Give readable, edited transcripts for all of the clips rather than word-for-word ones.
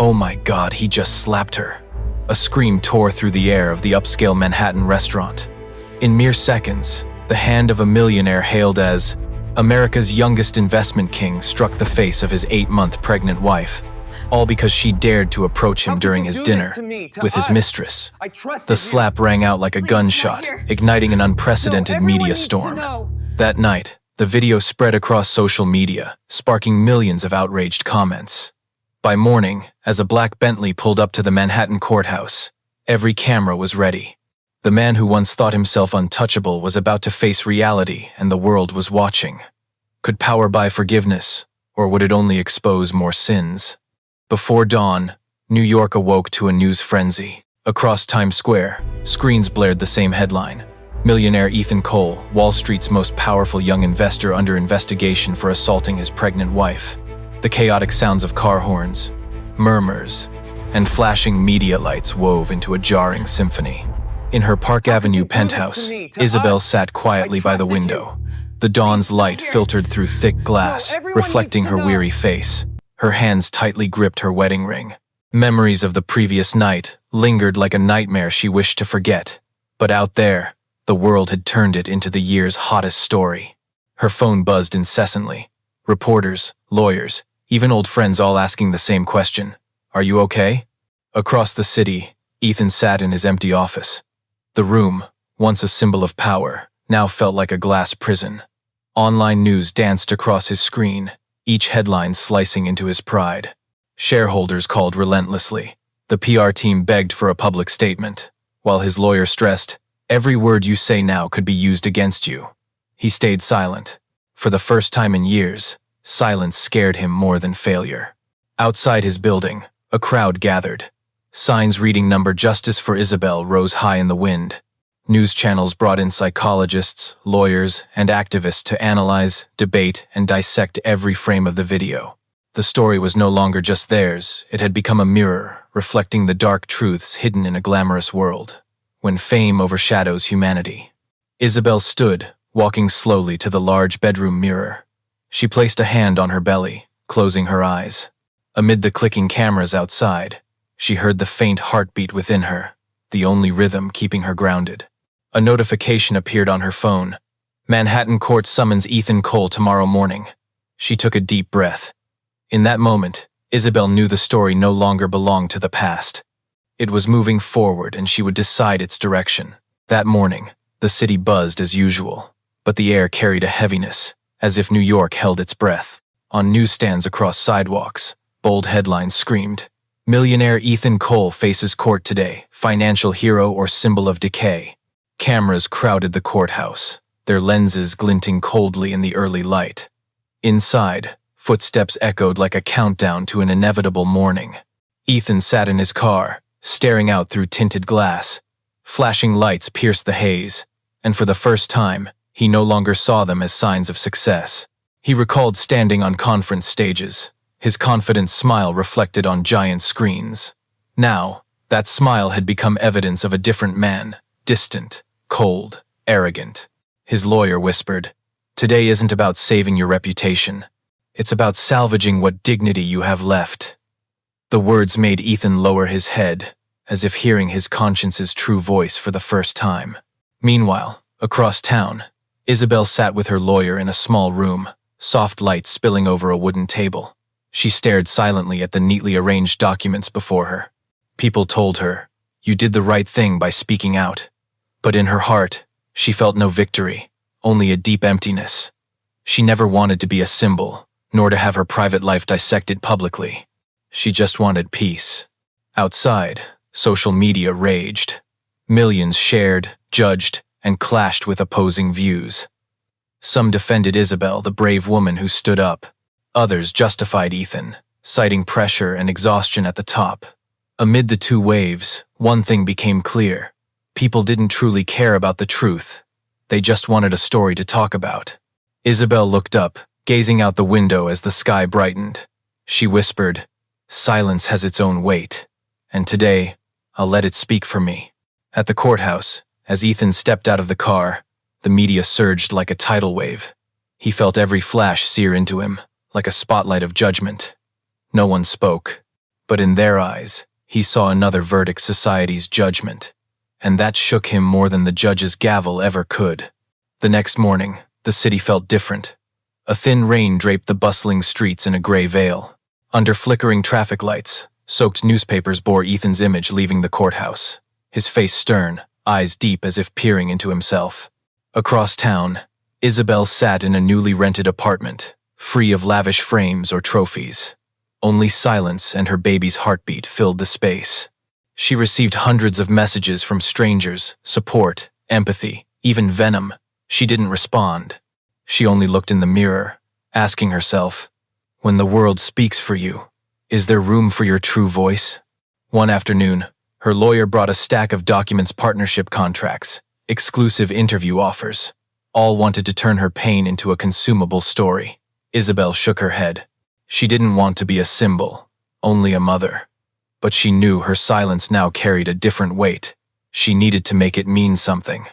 Oh my God, he just slapped her. A scream tore through the air of the upscale Manhattan restaurant. In mere seconds, the hand of a millionaire hailed as America's youngest investment king struck the face of his 8-month pregnant wife, all because she dared to approach him during his dinner with his mistress. The slap rang out like a gunshot, igniting an unprecedented media storm. That night, the video spread across social media, sparking millions of outraged comments. By morning, as a black Bentley pulled up to the Manhattan courthouse, every camera was ready. The man who once thought himself untouchable was about to face reality, and the world was watching. Could power buy forgiveness, or would it only expose more sins? Before dawn, New York awoke to a news frenzy. Across Times Square, screens blared the same headline. Millionaire Ethan Cole, Wall Street's most powerful young investor, under investigation for assaulting his pregnant wife. The chaotic sounds of car horns, murmurs, and flashing media lights wove into a jarring symphony. In her Park Avenue penthouse, Isabel sat quietly by the window. The dawn's light filtered through thick glass, reflecting her weary face. Her hands tightly gripped her wedding ring. Memories of the previous night lingered like a nightmare she wished to forget. But out there, the world had turned it into the year's hottest story. Her phone buzzed incessantly. Reporters, lawyers, even old friends all asking the same question. Are you okay? Across the city, Ethan sat in his empty office. The room, once a symbol of power, now felt like a glass prison. Online news danced across his screen, each headline slicing into his pride. Shareholders called relentlessly. The PR team begged for a public statement, while his lawyer stressed, "Every word you say now could be used against you." He stayed silent. For the first time in years, silence scared him more than failure. Outside his building, a crowd gathered. Signs reading "Number Justice for Isabel" rose high in the wind. News channels brought in psychologists, lawyers, and activists to analyze, debate, and dissect every frame of the video. The story was no longer just theirs. It had become a mirror, reflecting the dark truths hidden in a glamorous world. When fame overshadows humanity. Isabel stood, walking slowly to the large bedroom mirror. She placed a hand on her belly, closing her eyes. Amid the clicking cameras outside, she heard the faint heartbeat within her, the only rhythm keeping her grounded. A notification appeared on her phone. Manhattan court summons Ethan Cole tomorrow morning. She took a deep breath. In that moment, Isabel knew the story no longer belonged to the past. It was moving forward, and she would decide its direction. That morning, the city buzzed as usual, but the air carried a heaviness, as if New York held its breath. On newsstands across sidewalks, bold headlines screamed, "Millionaire Ethan Cole faces court today, financial hero or symbol of decay." Cameras crowded the courthouse, their lenses glinting coldly in the early light. Inside, footsteps echoed like a countdown to an inevitable morning. Ethan sat in his car, staring out through tinted glass. Flashing lights pierced the haze, and for the first time, he no longer saw them as signs of success. He recalled standing on conference stages, his confident smile reflected on giant screens. Now, that smile had become evidence of a different man, distant, cold, arrogant. His lawyer whispered, "Today isn't about saving your reputation. It's about salvaging what dignity you have left." The words made Ethan lower his head, as if hearing his conscience's true voice for the first time. Meanwhile, across town, Isabel sat with her lawyer in a small room, soft light spilling over a wooden table. She stared silently at the neatly arranged documents before her. People told her, "You did the right thing by speaking out." But in her heart, she felt no victory, only a deep emptiness. She never wanted to be a symbol, nor to have her private life dissected publicly. She just wanted peace. Outside, social media raged. Millions shared, judged, and clashed with opposing views. Some defended Isabel, the brave woman who stood up. Others justified Ethan, citing pressure and exhaustion at the top. Amid the two waves, one thing became clear. People didn't truly care about the truth. They just wanted a story to talk about. Isabel looked up, gazing out the window as the sky brightened. She whispered, "Silence has its own weight, and today, I'll let it speak for me." At the courthouse, as Ethan stepped out of the car, the media surged like a tidal wave. He felt every flash sear into him, like a spotlight of judgment. No one spoke. But in their eyes, he saw another verdict: society's judgment. And that shook him more than the judge's gavel ever could. The next morning, the city felt different. A thin rain draped the bustling streets in a gray veil. Under flickering traffic lights, soaked newspapers bore Ethan's image leaving the courthouse, his face stern, eyes deep as if peering into himself. Across town, Isabel sat in a newly rented apartment, free of lavish frames or trophies. Only silence and her baby's heartbeat filled the space. She received hundreds of messages from strangers, support, empathy, even venom. She didn't respond. She only looked in the mirror, asking herself, when the world speaks for you, is there room for your true voice? One afternoon, her lawyer brought a stack of documents: partnership contracts, exclusive interview offers. All wanted to turn her pain into a consumable story. Isabel shook her head. She didn't want to be a symbol, only a mother. But she knew her silence now carried a different weight. She needed to make it mean something.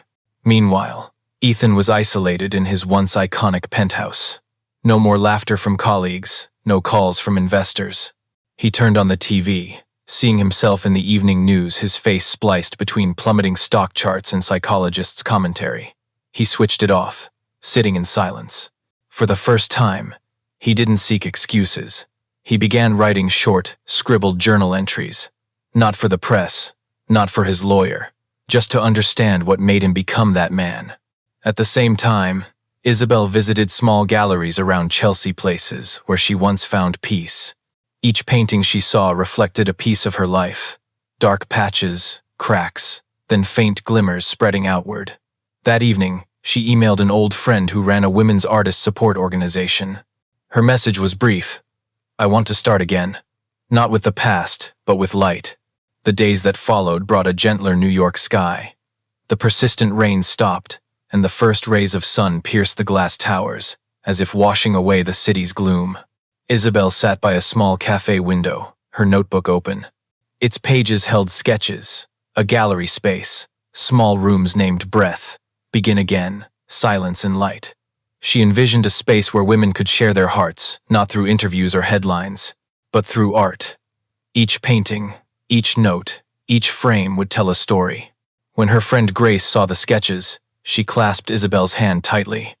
Meanwhile, Ethan was isolated in his once iconic penthouse. No more laughter from colleagues, no calls from investors. He turned on the TV, seeing himself in the evening news, his face spliced between plummeting stock charts and psychologists' commentary. He switched it off, sitting in silence. For the first time, he didn't seek excuses. He began writing short, scribbled journal entries. Not for the press, not for his lawyer, just to understand what made him become that man. At the same time, Isabel visited small galleries around Chelsea, places where she once found peace. Each painting she saw reflected a piece of her life. Dark patches, cracks, then faint glimmers spreading outward. That evening, she emailed an old friend who ran a women's artist support organization. Her message was brief. I want to start again. Not with the past, but with light. The days that followed brought a gentler New York sky. The persistent rain stopped, and the first rays of sun pierced the glass towers, as if washing away the city's gloom. Isabel sat by a small cafe window, her notebook open. Its pages held sketches, a gallery space, small rooms named Breath, Begin Again, Silence and Light. She envisioned a space where women could share their hearts, not through interviews or headlines, but through art. Each painting, each note, each frame would tell a story. When her friend Grace saw the sketches, she clasped Isabel's hand tightly.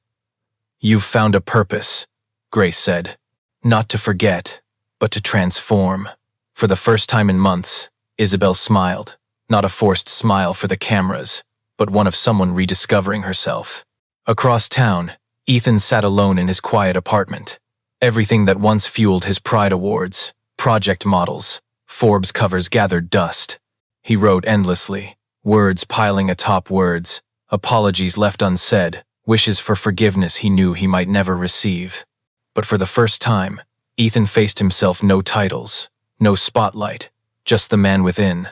You've found a purpose, Grace said. Not to forget, but to transform. For the first time in months, Isabel smiled, not a forced smile for the cameras, but one of someone rediscovering herself. Across town, Ethan sat alone in his quiet apartment. Everything that once fueled his Pride Awards, project models, Forbes covers gathered dust. He wrote endlessly, words piling atop words, apologies left unsaid, wishes for forgiveness he knew he might never receive. But for the first time, Ethan faced himself: no titles, no spotlight, just the man within.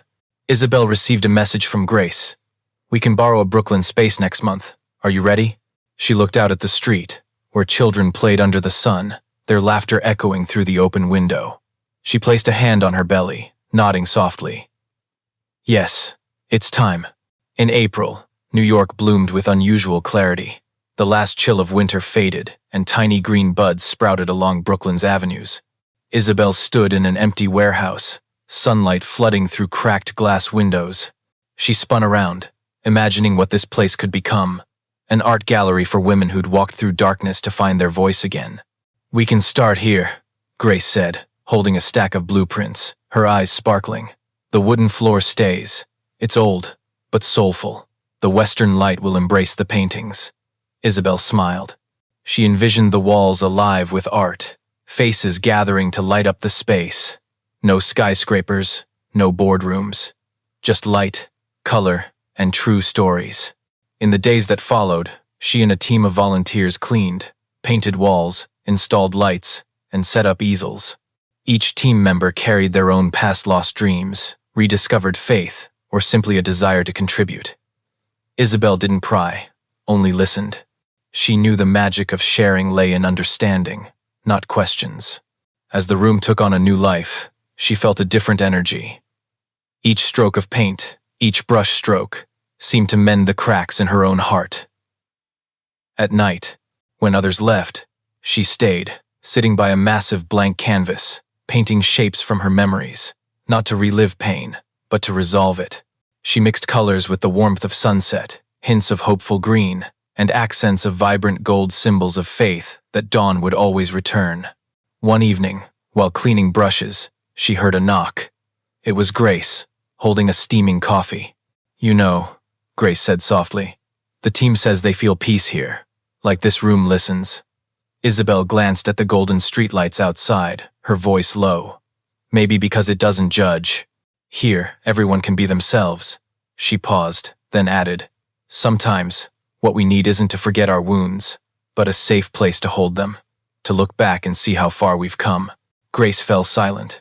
Isabel received a message from Grace. We can borrow a Brooklyn space next month. Are you ready? She looked out at the street, where children played under the sun, their laughter echoing through the open window. She placed a hand on her belly, nodding softly. Yes, it's time. In April, New York bloomed with unusual clarity. The last chill of winter faded, and tiny green buds sprouted along Brooklyn's avenues. Isabel stood in an empty warehouse, sunlight flooding through cracked glass windows. She spun around, imagining what this place could become. An art gallery for women who'd walked through darkness to find their voice again. We can start here, Grace said, holding a stack of blueprints, her eyes sparkling. The wooden floor stays. It's old, but soulful. The western light will embrace the paintings. Isabel smiled. She envisioned the walls alive with art, faces gathering to light up the space. No skyscrapers, no boardrooms. Just light, color, and true stories. In the days that followed, she and a team of volunteers cleaned, painted walls, installed lights, and set up easels. Each team member carried their own past-lost dreams, rediscovered faith, or simply a desire to contribute. Isabel didn't pry, only listened. She knew the magic of sharing lay in understanding, not questions. As the room took on a new life, she felt a different energy. Each stroke of paint, each brush stroke, seemed to mend the cracks in her own heart. At night, when others left, she stayed, sitting by a massive blank canvas, painting shapes from her memories. not to relive pain, but to resolve it. She mixed colors with the warmth of sunset, hints of hopeful green, and accents of vibrant gold, symbols of faith that dawn would always return. One evening, while cleaning brushes, she heard a knock. It was Grace, holding a steaming coffee. "You know," Grace said softly, "the team says they feel peace here, like this room listens." Isabel glanced at the golden streetlights outside, her voice low. "Maybe because it doesn't judge. Here, everyone can be themselves." She paused, then added, "Sometimes, what we need isn't to forget our wounds, but a safe place to hold them, to look back and see how far we've come." Grace fell silent.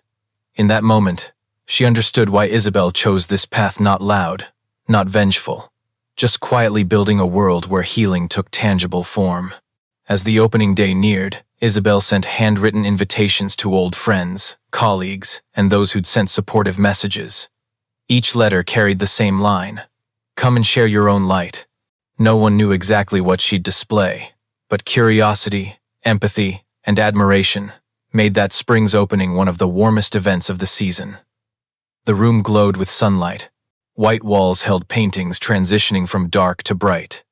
In that moment, she understood why Isabel chose this path, not loud, not vengeful, just quietly building a world where healing took tangible form. As the opening day neared, Isabel sent handwritten invitations to old friends, colleagues, and those who'd sent supportive messages. Each letter carried the same line: "Come and share your own light." No one knew exactly what she'd display, but curiosity, empathy, and admiration made that spring's opening one of the warmest events of the season. The room glowed with sunlight. White walls held paintings transitioning from dark to bright.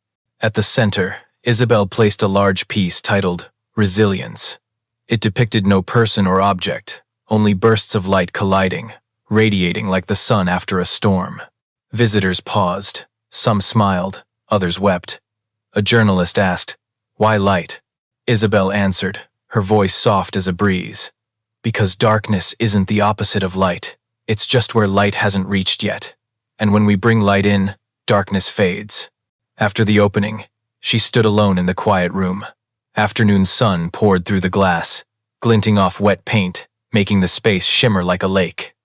At the center, Isabel placed a large piece titled Resilience. It depicted no person or object, only bursts of light colliding, radiating like the sun after a storm. Visitors paused. Some smiled, others wept. A journalist asked, "Why light?" Isabel answered, her voice soft as a breeze. "Because darkness isn't the opposite of light. It's just where light hasn't reached yet. And when we bring light in, darkness fades." After the opening, she stood alone in the quiet room. Afternoon sun poured through the glass, glinting off wet paint, making the space shimmer like a lake.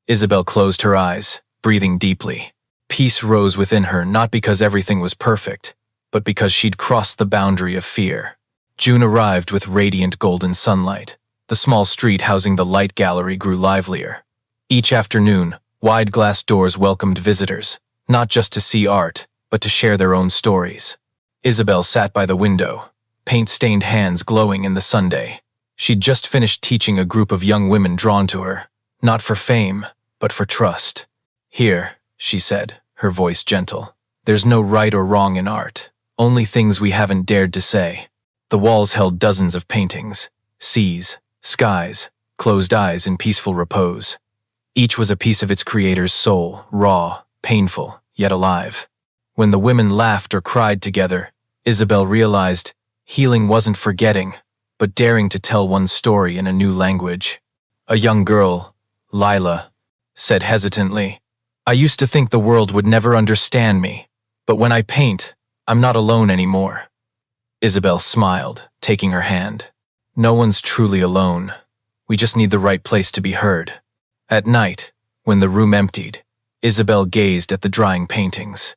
Isabel closed her eyes, breathing deeply. Peace rose within her, not because everything was perfect, but because she'd crossed the boundary of fear. June arrived with radiant golden sunlight. The small street housing the light gallery grew livelier. Each afternoon, wide glass doors welcomed visitors, not just to see art, but to share their own stories. Isabel sat by the window, paint-stained hands glowing in the sunday. She'd just finished teaching a group of young women drawn to her, not for fame, but for trust. "Here," she said, her voice gentle, "there's no right or wrong in art, only things we haven't dared to say." The walls held dozens of paintings, seas, skies, closed eyes in peaceful repose. Each was a piece of its creator's soul, raw, painful, yet alive. When the women laughed or cried together, Isabel realized healing wasn't forgetting, but daring to tell one's story in a new language. A young girl, Lila, said hesitantly, "I used to think the world would never understand me, but when I paint, I'm not alone anymore." Isabel smiled, taking her hand. "No one's truly alone. We just need the right place to be heard." At night, when the room emptied, Isabel gazed at the drying paintings.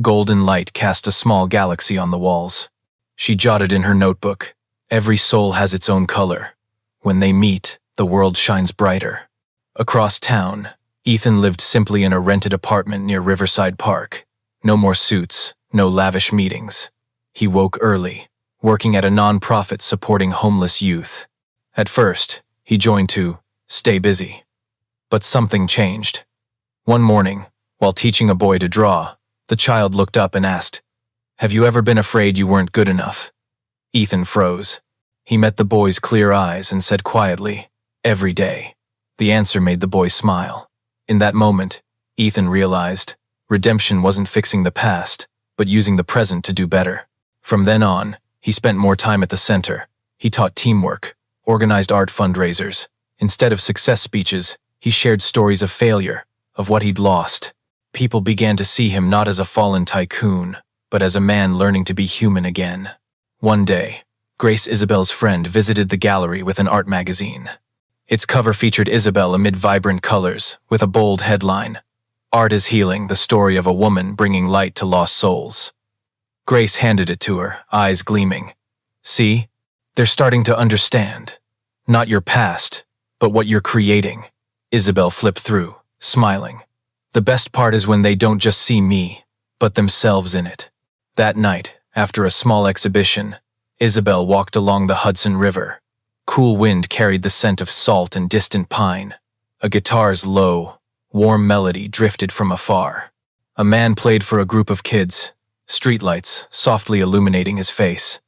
Golden light cast a small galaxy on the walls. She jotted in her notebook, "Every soul has its own color. When they meet, the world shines brighter." Across town, Ethan lived simply in a rented apartment near Riverside Park. No more suits, no lavish meetings. He woke early, working at a non-profit supporting homeless youth. At first, he joined to stay busy. But something changed. One morning, while teaching a boy to draw, the child looked up and asked, "Have you ever been afraid you weren't good enough?" Ethan froze. He met the boy's clear eyes and said quietly, "Every day." The answer made the boy smile. In that moment, Ethan realized redemption wasn't fixing the past, but using the present to do better. From then on, he spent more time at the center. He taught teamwork, organized art fundraisers. Instead of success speeches, he shared stories of failure, of what he'd lost. People began to see him not as a fallen tycoon, but as a man learning to be human again. One day, Grace, Isabel's friend, visited the gallery with an art magazine. Its cover featured Isabel amid vibrant colors, with a bold headline, "Art is Healing, the story of a woman bringing light to lost souls." Grace handed it to her, eyes gleaming. "See? They're starting to understand. Not your past, but what you're creating." Isabel flipped through, smiling. "The best part is when they don't just see me, but themselves in it." That night, after a small exhibition, Isabel walked along the Hudson River. Cool wind carried the scent of salt and distant pine. A guitar's low, warm melody drifted from afar. A man played for a group of kids, streetlights softly illuminating his face.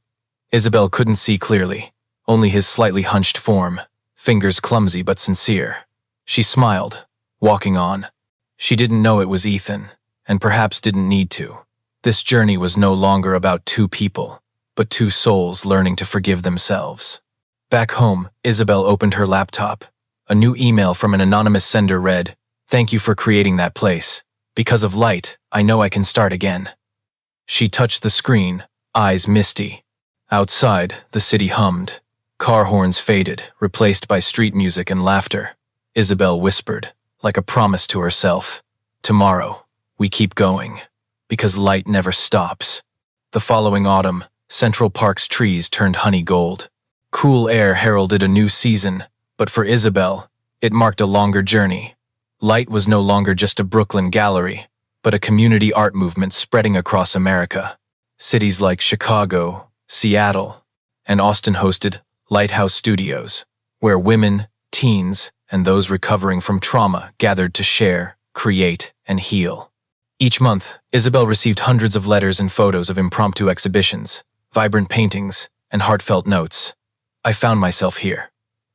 Isabel couldn't see clearly, only his slightly hunched form, fingers clumsy but sincere. She smiled, walking on. She didn't know it was Ethan, and perhaps didn't need to. This journey was no longer about two people, but two souls learning to forgive themselves. Back home, Isabel opened her laptop. A new email from an anonymous sender read, "Thank you for creating that place. Because of light, I know I can start again." She touched the screen, eyes misty. Outside, the city hummed. Car horns faded, replaced by street music and laughter. Isabel whispered, like a promise to herself, "Tomorrow, we keep going, because light never stops." The following autumn, Central Park's trees turned honey gold. Cool air heralded a new season, but for Isabel, it marked a longer journey. Light was no longer just a Brooklyn gallery, but a community art movement spreading across America. Cities like Chicago, Seattle, and Austin hosted Lighthouse Studios, where women, teens, and those recovering from trauma gathered to share, create, and heal. Each month, Isabel received hundreds of letters and photos of impromptu exhibitions, vibrant paintings, and heartfelt notes. "I found myself here."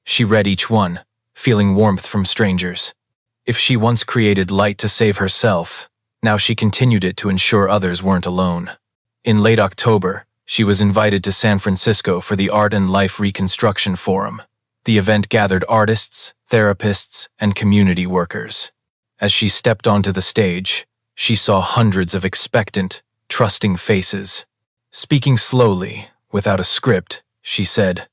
She read each one, feeling warmth from strangers. If she once created light to save herself, now she continued it to ensure others weren't alone. In late October, she was invited to San Francisco for the Art and Life Reconstruction Forum. The event gathered artists, therapists, and community workers. As she stepped onto the stage, she saw hundreds of expectant, trusting faces. Speaking slowly, without a script, she said,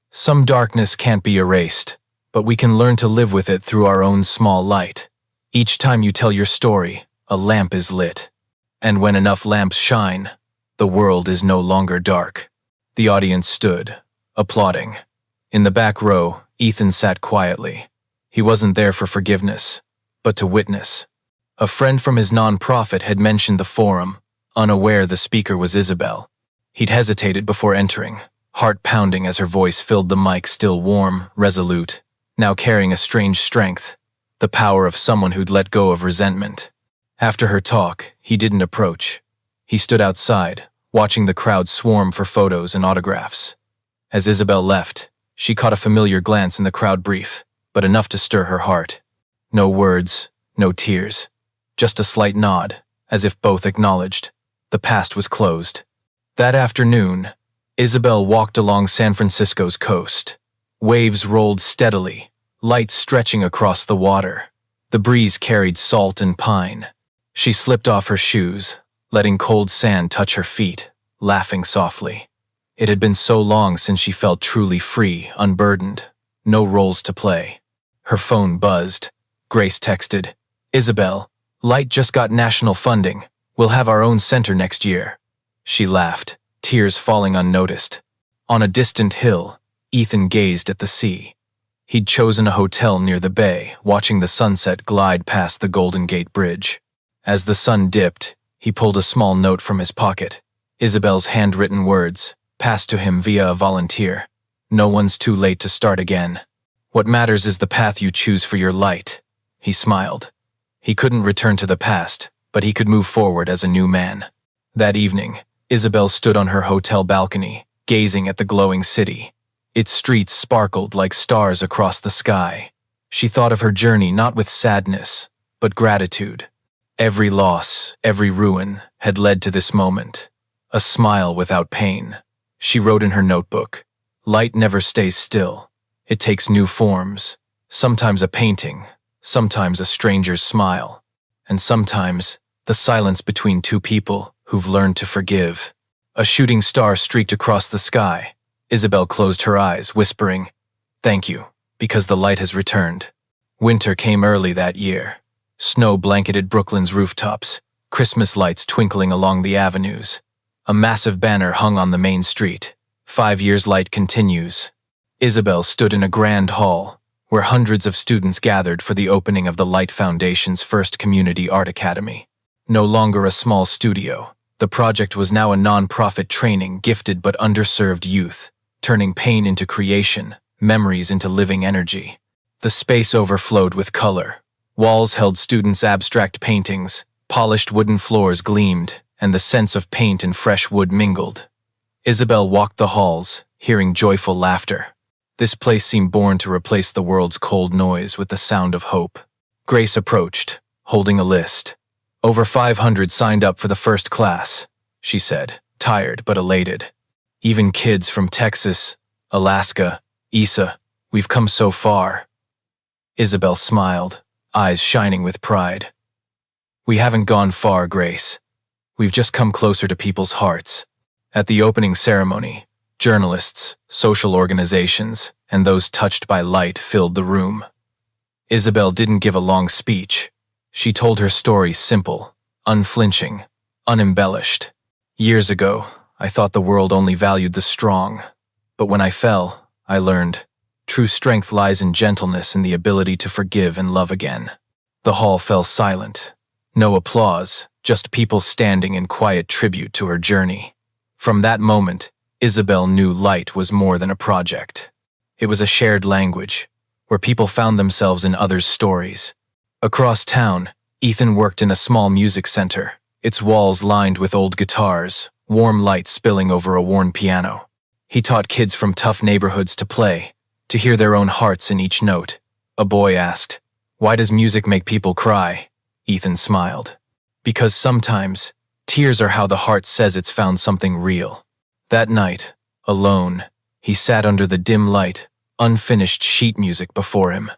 "Some darkness can't be erased, but we can learn to live with it through our own small light. Each time you tell your story, a lamp is lit. And when enough lamps shine, the world is no longer dark." The audience stood, applauding. In the back row, Ethan sat quietly. He wasn't there for forgiveness, but to witness. A friend from his nonprofit had mentioned the forum, unaware the speaker was Isabel. He'd hesitated before entering, heart pounding as her voice filled the mic, still warm, resolute, now carrying a strange strength, the power of someone who'd let go of resentment. After her talk, he didn't approach. He stood outside, watching the crowd swarm for photos and autographs. As Isabel left, she caught a familiar glance in the crowd, brief, but enough to stir her heart. No words, no tears, just a slight nod, as if both acknowledged the past was closed. That afternoon, Isabel walked along San Francisco's coast. Waves rolled steadily, light stretching across the water. The breeze carried salt and pine. She slipped off her shoes, letting cold sand touch her feet, laughing softly. It had been so long since she felt truly free, unburdened, no roles to play. Her phone buzzed. Grace texted, "Isabel, Light just got national funding. We'll have our own center next year." She laughed, tears falling unnoticed. On a distant hill, Ethan gazed at the sea. He'd chosen a hotel near the bay, watching the sunset glide past the Golden Gate Bridge. As the sun dipped, he pulled a small note from his pocket. Isabel's handwritten words, passed to him via a volunteer. "No one's too late to start again. What matters is the path you choose for your light." He smiled. He couldn't return to the past, but he could move forward as a new man. That evening, Isabel stood on her hotel balcony, gazing at the glowing city. Its streets sparkled like stars across the sky. She thought of her journey not with sadness, but gratitude. Every loss, every ruin, had led to this moment. A smile without pain. She wrote in her notebook, "Light never stays still. It takes new forms. Sometimes a painting, sometimes a stranger's smile, and sometimes the silence between two people who've learned to forgive." A shooting star streaked across the sky. Isabel closed her eyes, whispering, "Thank you, because the light has returned." Winter came early that year. Snow blanketed Brooklyn's rooftops, Christmas lights twinkling along the avenues. A massive banner hung on the main street. 5 years light continues. Isabel stood in a grand hall, where hundreds of students gathered for the opening of the Light Foundation's first community art academy. No longer a small studio, the project was now a non-profit training gifted but underserved youth, turning pain into creation, memories into living energy. The space overflowed with color. Walls held students' abstract paintings, polished wooden floors gleamed, and the scents of paint and fresh wood mingled. Isabel walked the halls, hearing joyful laughter. This place seemed born to replace the world's cold noise with the sound of hope. Grace approached, holding a list. "Over 500 signed up for the first class," she said, tired but elated. "Even kids from Texas, Alaska, Isa, we've come so far." Isabel smiled, eyes shining with pride. "We haven't gone far, Grace. We've just come closer to people's hearts." At the opening ceremony, journalists, social organizations, and those touched by light filled the room. Isabel didn't give a long speech. She told her story simple, unflinching, unembellished. "Years ago, I thought the world only valued the strong. But when I fell, I learned true strength lies in gentleness and the ability to forgive and love again." The hall fell silent. No applause, just people standing in quiet tribute to her journey. From that moment, Isabel knew light was more than a project. It was a shared language, where people found themselves in others' stories. Across town, Ethan worked in a small music center, its walls lined with old guitars, warm light spilling over a worn piano. He taught kids from tough neighborhoods to play, to hear their own hearts in each note. A boy asked, "Why does music make people cry?" Ethan smiled. "Because sometimes, tears are how the heart says it's found something real." That night, alone, he sat under the dim light, unfinished sheet music before him.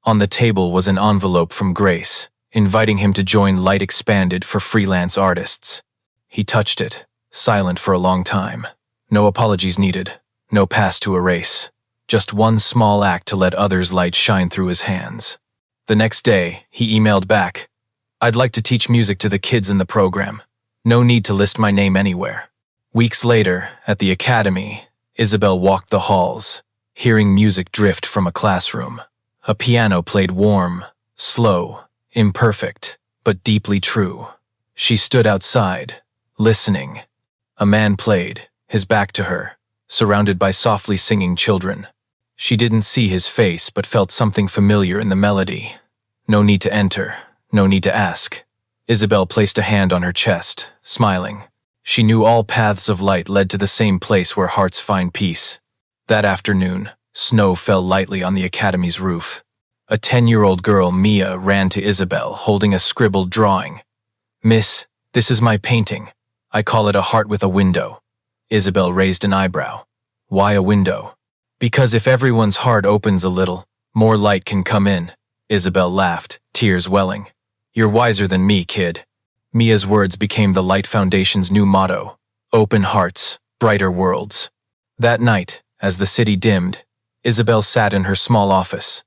On the table was an envelope from Grace, inviting him to join Light Expanded for freelance artists. He touched it, silent for a long time. No apologies needed, no past to erase. Just one small act to let others' light shine through his hands. The next day, he emailed back, "I'd like to teach music to the kids in the program. No need to list my name anywhere." Weeks later, at the academy, Isabel walked the halls, hearing music drift from a classroom. A piano played warm, slow, imperfect, but deeply true. She stood outside, listening. A man played, his back to her, surrounded by softly singing children. She didn't see his face but felt something familiar in the melody. No need to enter, no need to ask. Isabel placed a hand on her chest, smiling. She knew all paths of light led to the same place where hearts find peace. That afternoon, snow fell lightly on the academy's roof. A 10-year-old girl, Mia, ran to Isabel, holding a scribbled drawing. "Miss, this is my painting. I call it a heart with a window." Isabel raised an eyebrow. "Why a window?" "Because if everyone's heart opens a little, more light can come in." Isabel laughed, tears welling. "You're wiser than me, kid." Mia's words became the Light Foundation's new motto, "Open hearts, brighter worlds." That night, as the city dimmed, Isabel sat in her small office.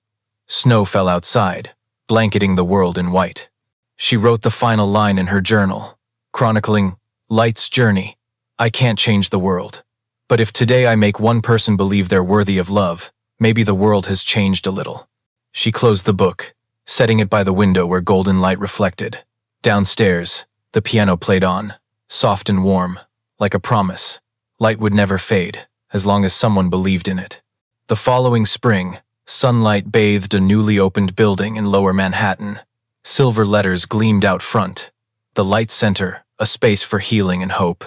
Snow fell outside, blanketing the world in white. She wrote the final line in her journal, chronicling Light's journey. "I can't change the world. But if today I make one person believe they're worthy of love, maybe the world has changed a little." She closed the book, setting it by the window where golden light reflected. Downstairs, the piano played on, soft and warm, like a promise. Light would never fade, as long as someone believed in it. The following spring, sunlight bathed a newly opened building in Lower Manhattan. Silver letters gleamed out front. The Light Center, a space for healing and hope.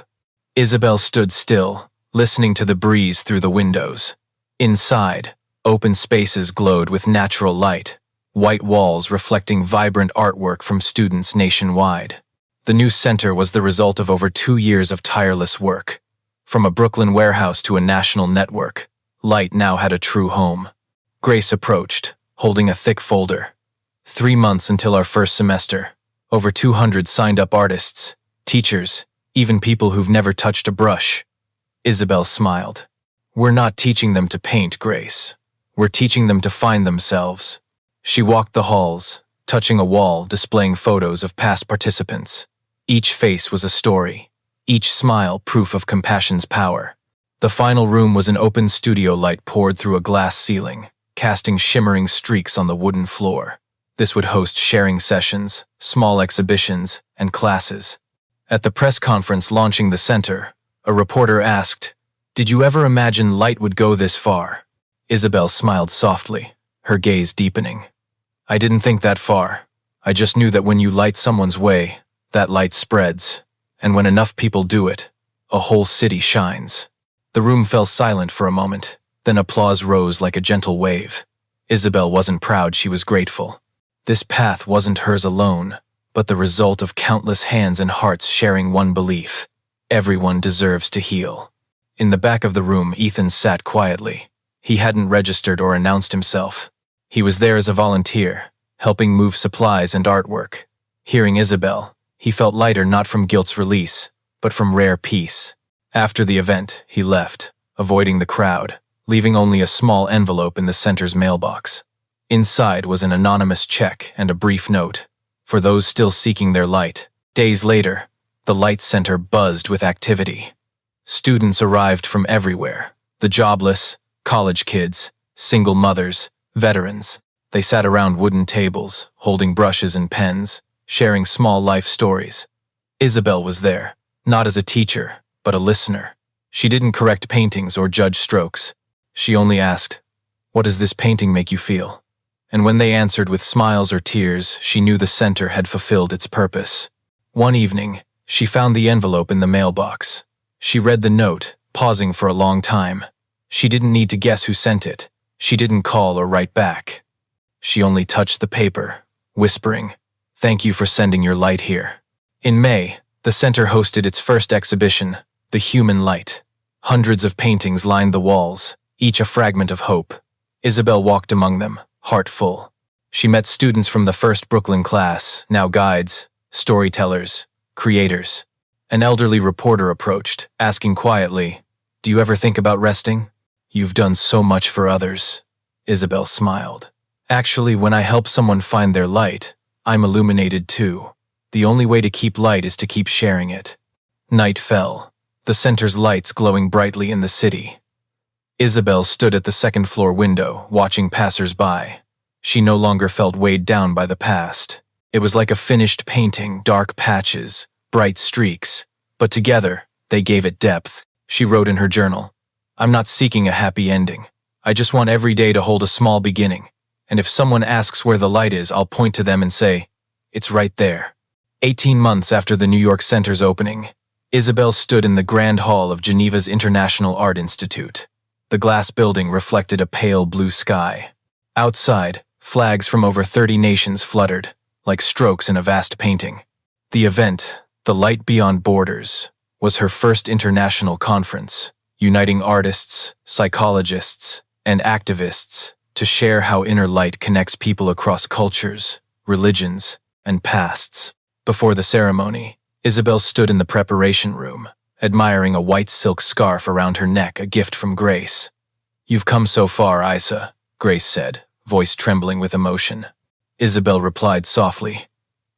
Isabel stood still, listening to the breeze through the windows. Inside, open spaces glowed with natural light, white walls reflecting vibrant artwork from students nationwide. The new center was the result of over 2 years of tireless work. From a Brooklyn warehouse to a national network, Light now had a true home. Grace approached, holding a thick folder. 3 months until our first semester. Over 200 signed-up artists, teachers, even people who've never touched a brush. Isabel smiled. "We're not teaching them to paint, Grace. We're teaching them to find themselves." She walked the halls, touching a wall displaying photos of past participants. Each face was a story, each smile proof of compassion's power. The final room was an open studio light poured through a glass ceiling, casting shimmering streaks on the wooden floor. This would host sharing sessions, small exhibitions, and classes. At the press conference launching the center, a reporter asked, "Did you ever imagine light would go this far?" Isabel smiled softly, her gaze deepening. I didn't think that far. I just knew that when you light someone's way, that light spreads. And when enough people do it, a whole city shines. The room fell silent for a moment, then applause rose like a gentle wave. Isabel wasn't proud, she was grateful. This path wasn't hers alone, but the result of countless hands and hearts sharing one belief. Everyone deserves to heal. In the back of the room, Ethan sat quietly. He hadn't registered or announced himself. He was there as a volunteer, helping move supplies and artwork. Hearing Isabel, he felt lighter, not from guilt's release, but from rare peace. After the event, he left, avoiding the crowd, leaving only a small envelope in the center's mailbox. Inside was an anonymous check and a brief note. For those still seeking their light. Days later, the Light Center buzzed with activity. Students arrived from everywhere. The jobless, college kids, single mothers, veterans. They sat around wooden tables, holding brushes and pens, sharing small life stories. Isabel was there, not as a teacher, but a listener. She didn't correct paintings or judge strokes. She only asked, "What does this painting make you feel?" And when they answered with smiles or tears, she knew the center had fulfilled its purpose. One evening, she found the envelope in the mailbox. She read the note, pausing for a long time. She didn't need to guess who sent it. She didn't call or write back. She only touched the paper, whispering, "Thank you for sending your light here." In May, the center hosted its first exhibition, The Human Light. Hundreds of paintings lined the walls, each a fragment of hope. Isabel walked among them, heart full. She met students from the first Brooklyn class, now guides, storytellers, creators. An elderly reporter approached, asking quietly, "Do you ever think about resting? You've done so much for others." Isabel smiled. "Actually, when I help someone find their light, I'm illuminated too. The only way to keep light is to keep sharing it." Night fell, the center's lights glowing brightly in the city. Isabel stood at the second-floor window, watching passers-by. She no longer felt weighed down by the past. It was like a finished painting, dark patches, bright streaks. But together, they gave it depth. She wrote in her journal, "I'm not seeking a happy ending. I just want every day to hold a small beginning. And if someone asks where the light is, I'll point to them and say, it's right there." 18 months after the New York Center's opening, Isabel stood in the Grand Hall of Geneva's International Art Institute. The glass building reflected a pale blue sky. Outside, flags from over 30 nations fluttered, like strokes in a vast painting. The event, The Light Beyond Borders, was her first international conference, uniting artists, psychologists, and activists to share how inner light connects people across cultures, religions, and pasts. Before the ceremony, Isabel stood in the preparation room, admiring a white silk scarf around her neck, a gift from Grace. "You've come so far, Isa," Grace said, voice trembling with emotion. Isabel replied softly,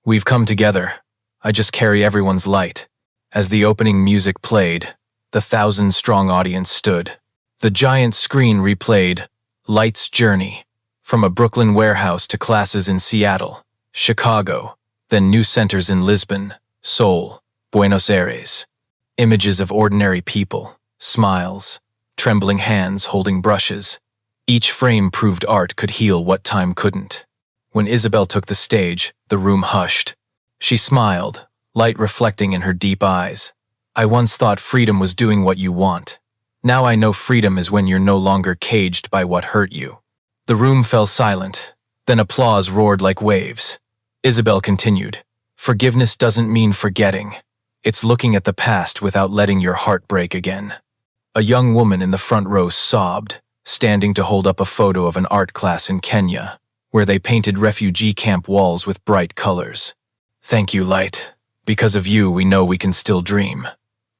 "We've come together. I just carry everyone's light." As the opening music played, the 1,000-strong audience stood. The giant screen replayed Light's Journey, from a Brooklyn warehouse to classes in Seattle, Chicago, then new centers in Lisbon, Seoul, Buenos Aires. Images of ordinary people, smiles, trembling hands holding brushes. Each frame proved art could heal what time couldn't. When Isabel took the stage, the room hushed. She smiled, light reflecting in her deep eyes. "I once thought freedom was doing what you want. Now I know freedom is when you're no longer caged by what hurt you." The room fell silent, then applause roared like waves. Isabel continued, "Forgiveness doesn't mean forgetting. It's looking at the past without letting your heart break again." A young woman in the front row sobbed, standing to hold up a photo of an art class in Kenya, where they painted refugee camp walls with bright colors. "Thank you, light. Because of you, we know we can still dream."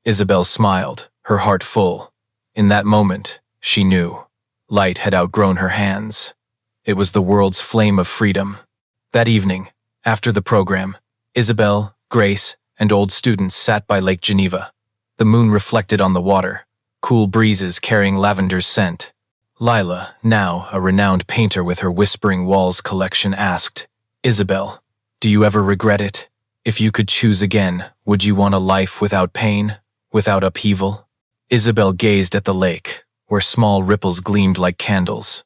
Isabel smiled, her heart full. In that moment, she knew. Light had outgrown her hands. It was the world's flame of freedom. That evening, after the program, Isabel, Grace, and old students sat by Lake Geneva. The moon reflected on the water, cool breezes carrying lavender's scent. Lila, now a renowned painter with her Whispering Walls collection, asked, "Isabel, do you ever regret it? If you could choose again, would you want a life without pain, without upheaval?" Isabel gazed at the lake, where small ripples gleamed like candles.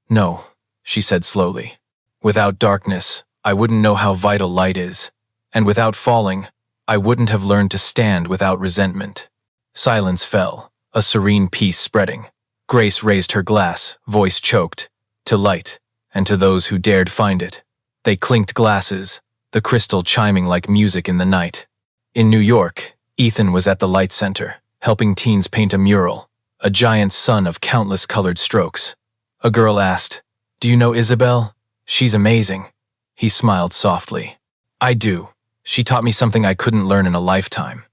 "No, she said slowly. Without darkness, I wouldn't know how vital light is. And without falling, I wouldn't have learned to stand without resentment. Silence fell, a serene peace spreading. Grace raised her glass, voice choked. To light, and to those who dared find it. They clinked glasses, the crystal chiming like music in the night. In New York, Ethan was at the Light Center, helping teens paint a mural, a giant sun of countless colored strokes. A girl asked, "Do you know Isabel? She's amazing." He smiled softly. "I do. She taught me something I couldn't learn in a lifetime."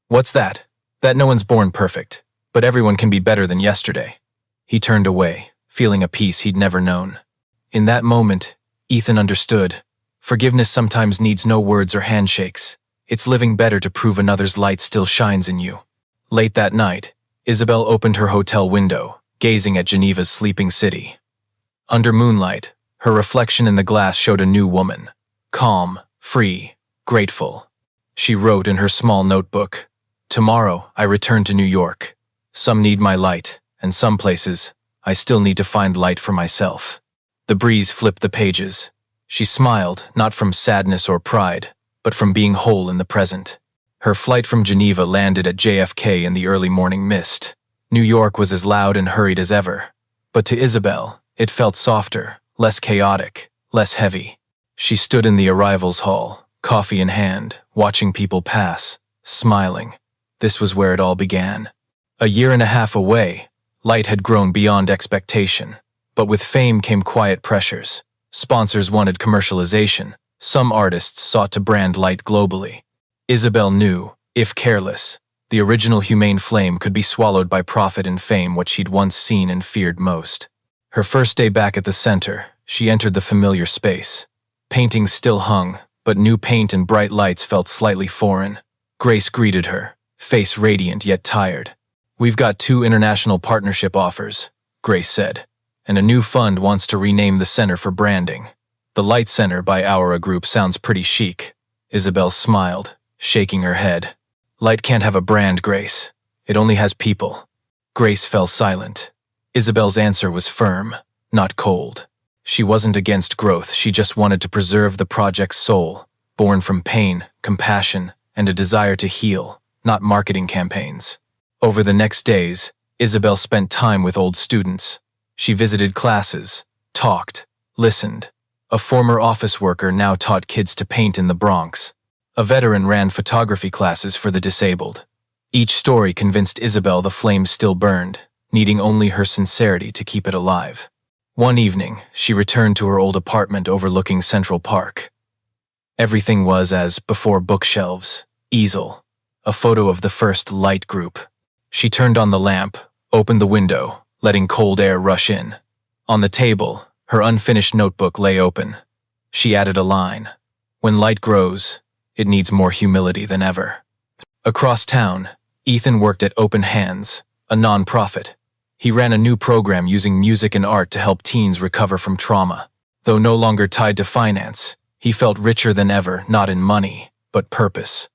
"What's that?" "That no one's born perfect, but everyone can be better than yesterday." He turned away, feeling a peace he'd never known. In that moment, Ethan understood. Forgiveness sometimes needs no words or handshakes. It's living better to prove another's light still shines in you. Late that night, Isabel opened her hotel window, gazing at Geneva's sleeping city. Under moonlight, her reflection in the glass showed a new woman. Calm, free, grateful. She wrote in her small notebook, "Tomorrow, I return to New York. Some need my light, and some places, I still need to find light for myself." The breeze flipped the pages. She smiled, not from sadness or pride, but from being whole in the present. Her flight from Geneva landed at JFK in the early morning mist. New York was as loud and hurried as ever. But to Isabel, it felt softer, less chaotic, less heavy. She stood in the arrivals hall, coffee in hand, watching people pass, smiling. This was where it all began. A year and a half away, light had grown beyond expectation. But with fame came quiet pressures. Sponsors wanted commercialization. Some artists sought to brand light globally. Isabel knew, if careless, the original humane flame could be swallowed by profit and fame, what she'd once seen and feared most. Her first day back at the center, she entered the familiar space. Paintings still hung, but new paint and bright lights felt slightly foreign. Grace greeted her, face radiant yet tired. "We've got 2 international partnership offers," Grace said, "and a new fund wants to rename the center for branding." "The Light Center by Aura Group sounds pretty chic." Isabel smiled, shaking her head. "Light can't have a brand, Grace. It only has people." Grace fell silent. Isabel's answer was firm, not cold. She wasn't against growth, she just wanted to preserve the project's soul, born from pain, compassion, and a desire to heal, not marketing campaigns. Over the next days, Isabel spent time with old students. She visited classes, talked, listened. A former office worker now taught kids to paint in the Bronx. A veteran ran photography classes for the disabled. Each story convinced Isabel the flame still burned, needing only her sincerity to keep it alive. One evening, she returned to her old apartment overlooking Central Park. Everything was as before: bookshelves, easel, a photo of the first light group. She turned on the lamp, opened the window, letting cold air rush in. On the table, her unfinished notebook lay open. She added a line, "When light grows, it needs more humility than ever." Across town, Ethan worked at Open Hands, a non-profit. He ran a new program using music and art to help teens recover from trauma. Though no longer tied to finance, he felt richer than ever, not in money, but purpose.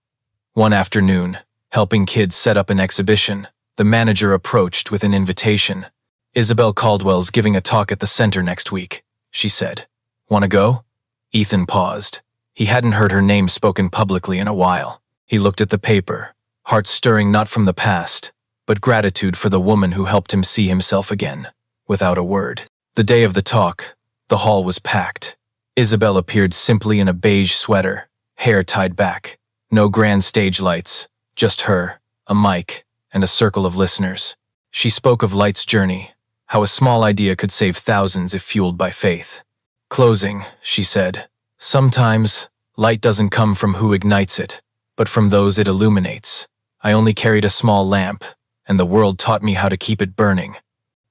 One afternoon, helping kids set up an exhibition, the manager approached with an invitation. "Isabel Caldwell's giving a talk at the center next week," she said. "Wanna go?" Ethan paused. He hadn't heard her name spoken publicly in a while. He looked at the paper, heart stirring not from the past, but gratitude for the woman who helped him see himself again, without a word. The day of the talk, the hall was packed. Isabel appeared simply in a beige sweater, hair tied back. No grand stage lights, just her, a mic, and a circle of listeners. She spoke of Light's journey, how a small idea could save thousands if fueled by faith. Closing, she said, "Sometimes, light doesn't come from who ignites it, but from those it illuminates. I only carried a small lamp, and the world taught me how to keep it burning."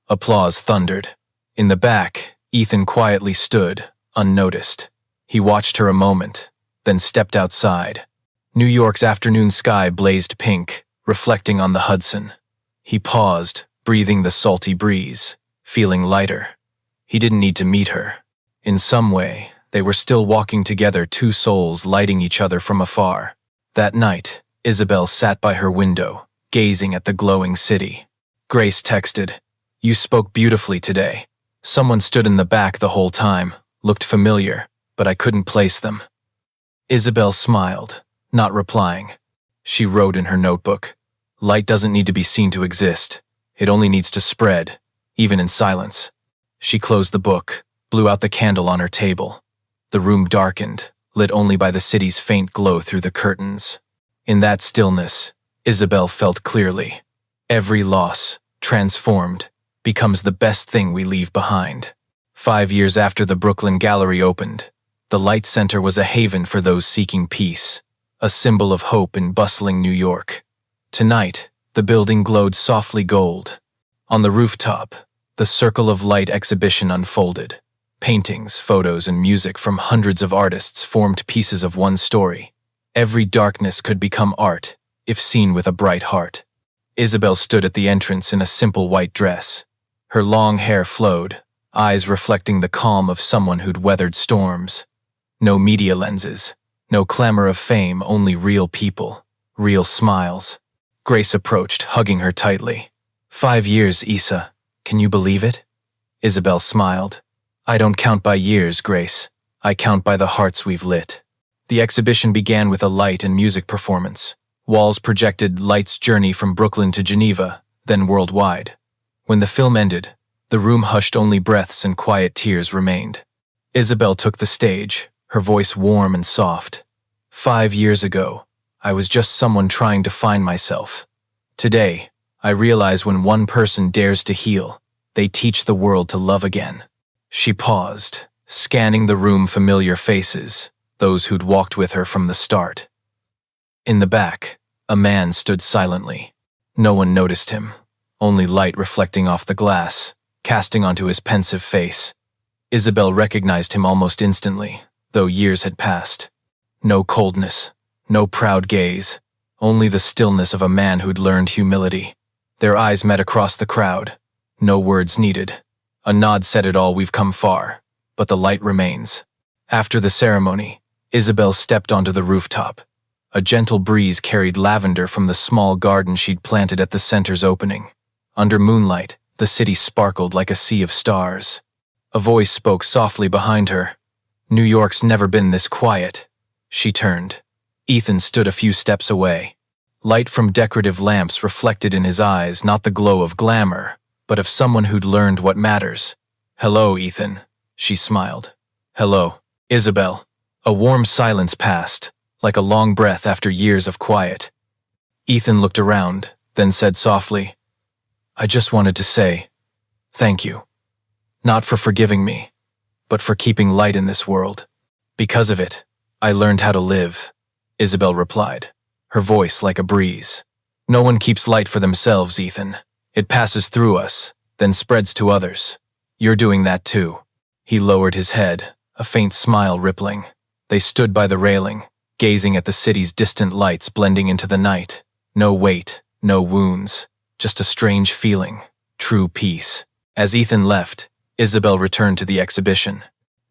Applause thundered. In the back, Ethan quietly stood, unnoticed. He watched her a moment, then stepped outside. New York's afternoon sky blazed pink, reflecting on the Hudson. He paused, breathing the salty breeze, feeling lighter. He didn't need to meet her. In some way, they were still walking together, 2 souls lighting each other from afar. That night, Isabel sat by her window, gazing at the glowing city. Grace texted, "You spoke beautifully today. Someone stood in the back the whole time, looked familiar, but I couldn't place them. Isabel smiled, not replying. She wrote in her notebook, "Light doesn't need to be seen to exist. It only needs to spread, even in silence." She closed the book, blew out the candle on her table. The room darkened, lit only by the city's faint glow through the curtains. In that stillness, Isabel felt clearly. Every loss, transformed, becomes the best thing we leave behind. 5 years after the Brooklyn Gallery opened, the Light Center was a haven for those seeking peace, a symbol of hope in bustling New York. Tonight, the building glowed softly gold. On the rooftop, the Circle of Light exhibition unfolded. Paintings, photos, and music from hundreds of artists formed pieces of one story. Every darkness could become art, if seen with a bright heart. Isabel stood at the entrance in a simple white dress. Her long hair flowed, eyes reflecting the calm of someone who'd weathered storms. No media lenses, no clamor of fame, only real people, real smiles. Grace approached, hugging her tightly. 5 years, Issa. Can you believe it? Isabel smiled. I don't count by years, Grace. I count by the hearts we've lit. The exhibition began with a light and music performance. Walls projected Light's journey from Brooklyn to Geneva, then worldwide. When the film ended, the room hushed, only breaths and quiet tears remained. Isabel took the stage, her voice warm and soft. 5 years ago, I was just someone trying to find myself. Today, I realize when one person dares to heal, they teach the world to love again. She paused, scanning the room, familiar faces, those who'd walked with her from the start. In the back, a man stood silently. No one noticed him, only light reflecting off the glass, casting onto his pensive face. Isabel recognized him almost instantly, though years had passed. No coldness, no proud gaze, only the stillness of a man who'd learned humility. Their eyes met across the crowd. No words needed. A nod said it all. We've come far, but the light remains. After the ceremony, Isabel stepped onto the rooftop. A gentle breeze carried lavender from the small garden she'd planted at the center's opening. Under moonlight, the city sparkled like a sea of stars. A voice spoke softly behind her. New York's never been this quiet. She turned. Ethan stood a few steps away. Light from decorative lamps reflected in his eyes, not the glow of glamour, but of someone who'd learned what matters. Hello, Ethan, she smiled. Hello, Isabel. A warm silence passed, like a long breath after years of quiet. Ethan looked around, then said softly, I just wanted to say, thank you. Not for forgiving me, but for keeping light in this world. Because of it, I learned how to live, Isabel replied, her voice like a breeze. No one keeps light for themselves, Ethan. It passes through us, then spreads to others. You're doing that too. He lowered his head, a faint smile rippling. They stood by the railing, gazing at the city's distant lights blending into the night. No weight, no wounds, just a strange feeling, true peace. As Ethan left, Isabel returned to the exhibition.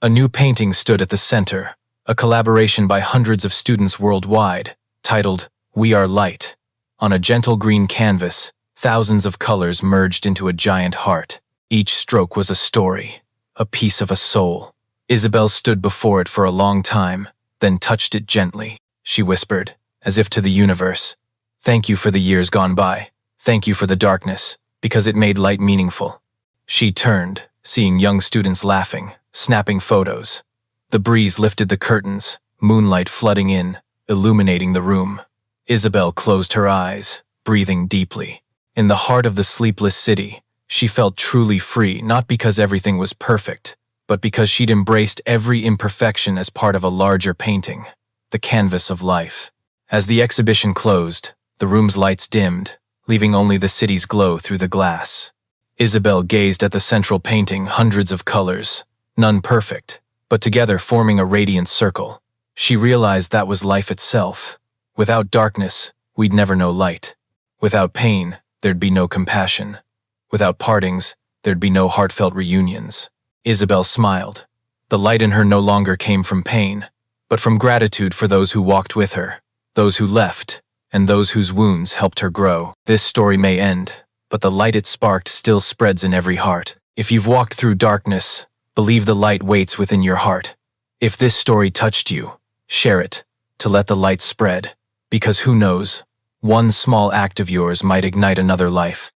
A new painting stood at the center, a collaboration by hundreds of students worldwide, titled We Are Light. On a gentle green canvas, thousands of colors merged into a giant heart. Each stroke was a story, a piece of a soul. Isabel stood before it for a long time, then touched it gently. She whispered, as if to the universe, thank you for the years gone by. Thank you for the darkness, because it made light meaningful. She turned, seeing young students laughing, snapping photos. The breeze lifted the curtains, moonlight flooding in, illuminating the room. Isabel closed her eyes, breathing deeply. In the heart of the sleepless city, she felt truly free, not because everything was perfect, but because she'd embraced every imperfection as part of a larger painting, the canvas of life. As the exhibition closed, the room's lights dimmed, leaving only the city's glow through the glass. Isabel gazed at the central painting, hundreds of colors, none perfect, but together forming a radiant circle. She realized that was life itself. Without darkness, we'd never know light. Without pain, there'd be no compassion. Without partings, there'd be no heartfelt reunions. Isabel smiled. The light in her no longer came from pain, but from gratitude for those who walked with her, those who left, and those whose wounds helped her grow. This story may end, but the light it sparked still spreads in every heart. If you've walked through darkness, believe the light waits within your heart. If this story touched you, share it, to let the light spread, because who knows, one small act of yours might ignite another life.